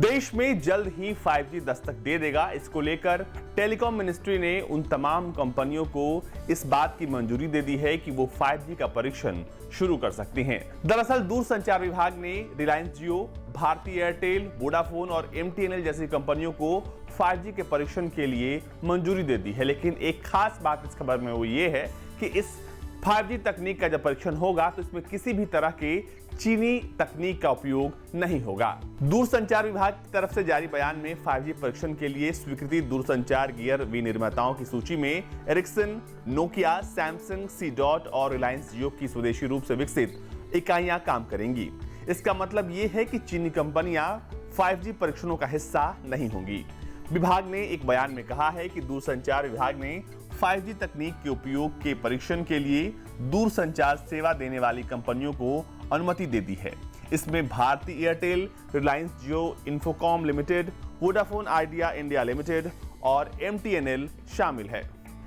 देश में जल्द ही 5G दस्तक दे देगा। इसको लेकर टेलीकॉम मिनिस्ट्री ने उन तमाम कंपनियों को इस बात की मंजूरी दे दी है कि वो 5G का परीक्षण शुरू कर सकती हैं। दरअसल दूरसंचार विभाग ने रिलायंस जियो, भारती एयरटेल, वोडाफोन और MTNL जैसी कंपनियों को 5G के परीक्षण के लिए मंजूरी दे दी है। लेकिन एक खास बात इस खबर में वो ये है कि इस 5G तकनीक का जब परीक्षण होगा तो इसमें किसी भी तरह के चीनी तकनीक का उपयोग नहीं होगा। दूरसंचार विभाग की तरफ से जारी बयान में 5G परीक्षण के लिए स्वीकृति दूरसंचार गियर विनिर्माताओं की सूची में एरिक्सन, नोकिया, सैमसंग, C-Dot और रिलायंस जियो की स्वदेशी रूप से विकसित इकाइयां काम करेंगी। इसका मतलब ये है कि चीनी कंपनियां 5G परीक्षणों का हिस्सा नहीं होंगी। विभाग ने एक बयान में कहा है कि दूरसंचार विभाग ने 5G तकनीक के उपयोग के परीक्षण के लिए दूरसंचार सेवा देने वाली कंपनियों को अनुमति दे दी है। इसमें Bharti Airtel, Reliance Jio Infocomm Limited, Vodafone Idea India Limited और MTNL शामिल है।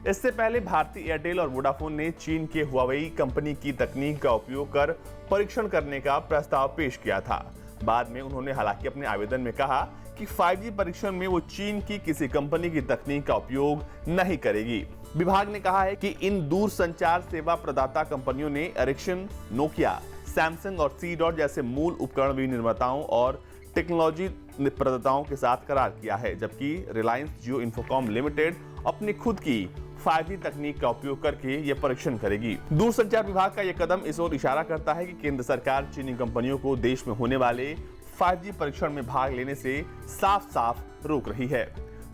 इससे पहले भारती एयरटेल और वोडाफोन ने चीन के हुआवेई कंपनी की तकनीक का उपयोग कर परीक्षण करने का प्रस्ताव पेश किया था। बाद में उन्होंने हालांकि अपने आवेदन में कहा कि 5G परीक्षण में वो चीन की किसी कंपनी की तकनीक का उपयोग नहीं करेगी। विभाग ने कहा है कि इन दूरसंचार सेवा प्रदाता कंपनियों ने एरिक्सन, नोकिया, सैमसंग और C-Dot जैसे मूल उपकरण विनिर्माताओं और टेक्नोलॉजी प्रदाताओं के साथ करार किया है, जबकि रिलायंस जियो इंफोकॉम लिमिटेड अपनी खुद की 5G तकनीक का उपयोग करके यह परीक्षण करेगी। दूरसंचार विभाग का यह कदम इस ओर इशारा करता है कि केंद्र सरकार चीनी कंपनियों को देश में होने वाले 5G परीक्षण में भाग लेने से साफ साफ रोक रही है।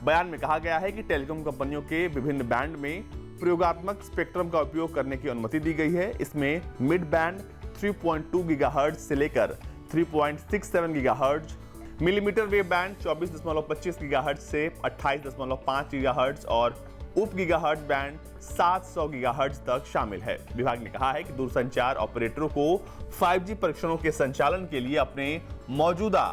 बयान में कहा गया है कि टेलीकॉम कंपनियों के विभिन्न बैंड में प्रयोगात्मक स्पेक्ट्रम का उपयोग करने की अनुमति दी गई है। इसमें मिड बैंड 3.2 गीगाहर्ट्ज से लेकर 3.67 gigahertz, millimetre wave band 24.25 gigahertz से 28.5 गीगाहर्ट्ज और उप गीगाहर्ट्ज बैंड 700 गीगाहर्ट्ज तक शामिल है। विभाग ने कहा है कि दूरसंचार ऑपरेटरों को 5G परीक्षणों के संचालन के लिए अपने मौजूदा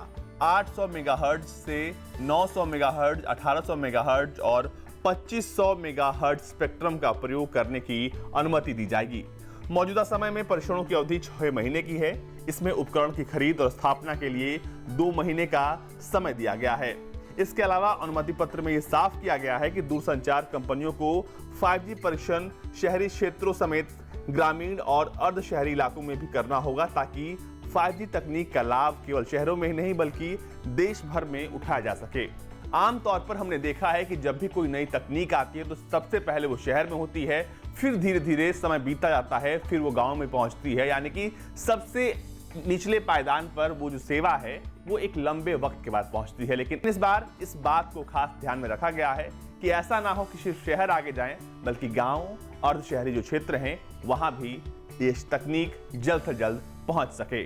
800 मेगाहर्ट्ज से 900 मेगाहर्ट्ज, 1800 मेगाहर्ट्ज और 2500 मेगाहर्ट्ज स्पेक्ट्रम का प्रयोग करने की अनुमति दी जाएगी। मौजूदा समय में परीक्षणों की अवधि 6 महीने की है। इसमें उपकरण की खरीद और स्थापना के लिए 2 महीने का समय दिया गया है। इसके अलावा अनुमति पत्र में यह साफ किया गया है कि दूरसंचार कंपनियों को 5G परीक्षण शहरी क्षेत्रों समेत ग्रामीण और अर्ध शहरी इलाकों में भी करना होगा, ताकि 5G तकनीक का लाभ केवल शहरों में ही नहीं बल्कि देश भर में उठाया जा सके। आमतौर पर हमने देखा है कि जब भी कोई नई तकनीक आती है तो सबसे पहले वो शहर में होती है, फिर धीरे धीरे समय बीतता जाता है, फिर वो गांव में पहुंचती है। यानी कि सबसे निचले पायदान पर वो जो सेवा है वो एक लंबे वक्त के बाद पहुंचती है। लेकिन इस बार इस बात को खास ध्यान में रखा गया है कि ऐसा ना हो कि सिर्फ शहर आगे जाएं, बल्कि गांव अर्ध शहरी जो क्षेत्र हैं वहां भी ये तकनीक जल्द से जल्द पहुंच सके।